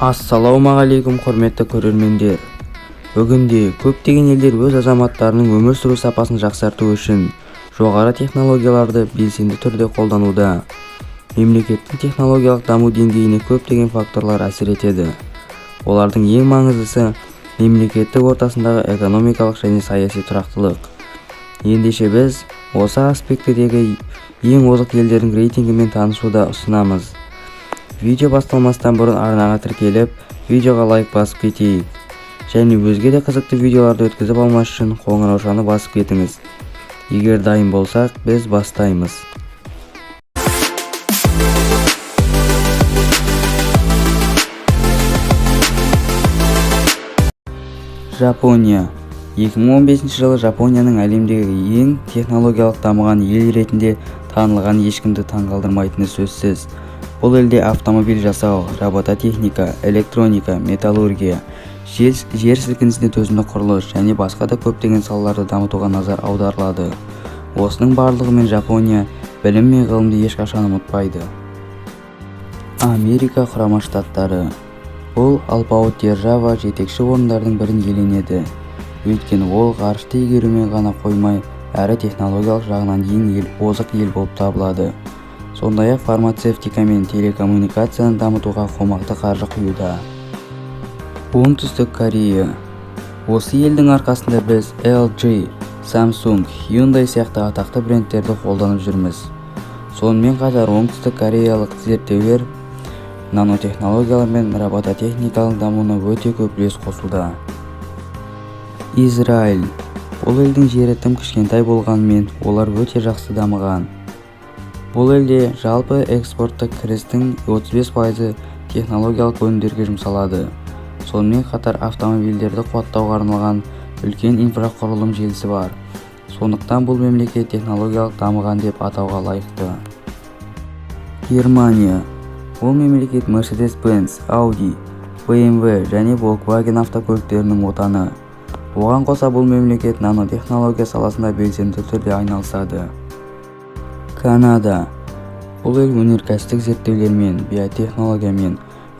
Ассалаумағалейкум құрметті көрермендер. Бүгінде көптеген елдер өз азаматтарының өмір сүру сапасын жақсарту үшін жоғары технологияларды белсенді түрде қолдануда. Мемлекеттің технологиялық даму деңгейіне көптеген факторлар әсер етеді. Олардың ең маңыздысы мемлекеттік ортасындағы экономикалық және саяси тұрақтылық. Ендеше біз осы аспектідегі ең озық елдердің рейтингімен танысуды ұсынамыз. Видео басталмастан бұрын арнаға тіркеліп, видеоға лайк басып кетейік. Және өзге де қызықты видеоларды өткізіп алмас үшін қоңыраушаны басып кетіңіз. Егер дайын болсақ, біз бастаймыз. Жапония. 2015 жылы Жапонияның әлемдегі ең технологиялық дамыған ел ретінде танылған ешкімді таңғалдырмайтыны сөзсіз. Бұл елде автомобиль жасау, робототехника, электроника, металлургия, жер сілкінісіне төзімді құрылыс және басқа да көптеген салаларды дамытуға назар аударылады. Осының барлығымен Жапония білім мен ғылымды ешқашан ұмытпайды. Америка Құрама Штаттары. Бұл алпауыт держава жетекші орындардың бірін иеленеді. Өйткені ол ғарышты игерумен ғана қоймай, әрі технологиялық жағынан ең озық ел болып табылады. Сондай-ақ фармацевтика мен телекоммуникацияны дамытуға қомақты қаржы құюда. Оңтүстік Корея. Осы елдің арқасында біз LG, Samsung, Hyundai сияқты атақты брендтерді қолданып жүрміз. Сонымен қатар оңтүстік кореялық зерттеулер нанотехнологиялар мен робототехникалық дамуына өте көп үлес қосуда. Израиль. Бұл елдің жері тым кішкентай болғанымен, олар өте жақсы дамыған. Бұл елде жалпы экспорттық кірістің 35% технологиялық өнімдерге жұмсалады. Сонымен қатар автомобильдерді қуаттауға арналған үлкен инфрақұрылым желісі бар. Сондықтан бұл мемлекет технологиялық дамыған деп атауға лайықты. Германия. Бұл мемлекет Mercedes-Benz, Audi, BMW және Volkswagen автокөліктерінің отаны. Оған қоса бұл мемлекет нанотехнология саласында белсенді түрде айналысады. Канада. Бұл ел өнеркәсіптік зерттеулермен, биотехнологиямен,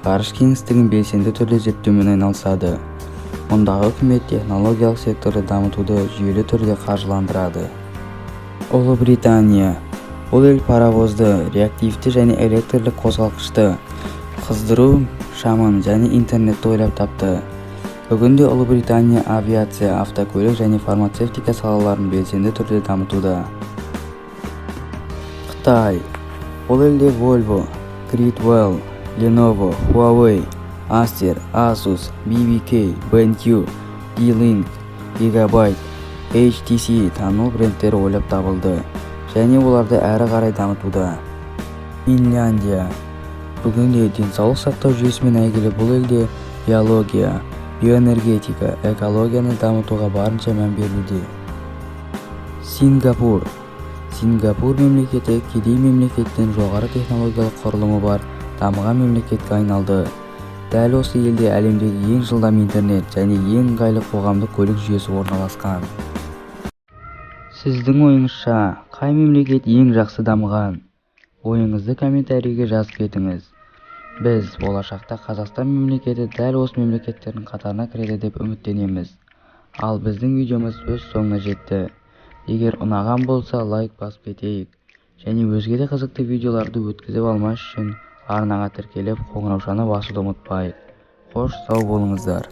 ғарыш кеңістігін белсенді түрде зерттеумен айналысады. Мұндағы үкімет технологиялық секторды дамытуды жүйелі түрде қаржыландырады. Ұлыбритания. Бұл ел паровозды, реактивті және электрлік қозғалтқышты, қыздыру шамын және интернетті ойлап тапты. Бүгінде Ұлыбритания авиация, автокөлік және фармацевтика салаларын белсенді түрде дамытуда. Қытай. Бұл елде Volvo, Greatwell, Lenovo, Huawei, Acer, Asus, BBK, BenQ, D-Link, Gigabyte, HTC танымал брендтері ойлап табылды және оларды әрі қарай дамытуда. Финляндия. Бүгінде денсаулық сақтау жүйесімен әйгілі бұл елде биология, биоэнергетика, экологияны дамытуға барынша мән берілуде. Сингапур. Сингапур мемлекеті кедей мемлекеттен жоғары технологиялық құрылымы бар дамыған мемлекетке айналды. Дәл осы елде әлемдегі ең жылдам интернет және ең ыңғайлы қоғамдық көлік жүйесі орналасқан. Сіздің ойыңызша, қай мемлекет ең жақсы дамыған? Ойыңызды комментарийге жазып кетіңіз. Біз болашақта Қазақстан мемлекеті дәл осы мемлекеттердің қатарына кіреді деп үміттенеміз. Ал біздің видеомыз өз соңына жетті. Егер ұнаған болса, лайк басып кетейік. Және өзге де қызықты видеоларды өткізіп алмас үшін арнаға тіркеліп, қоңыраушаны басуды ұмытпайық. Қош сау болыңыздар.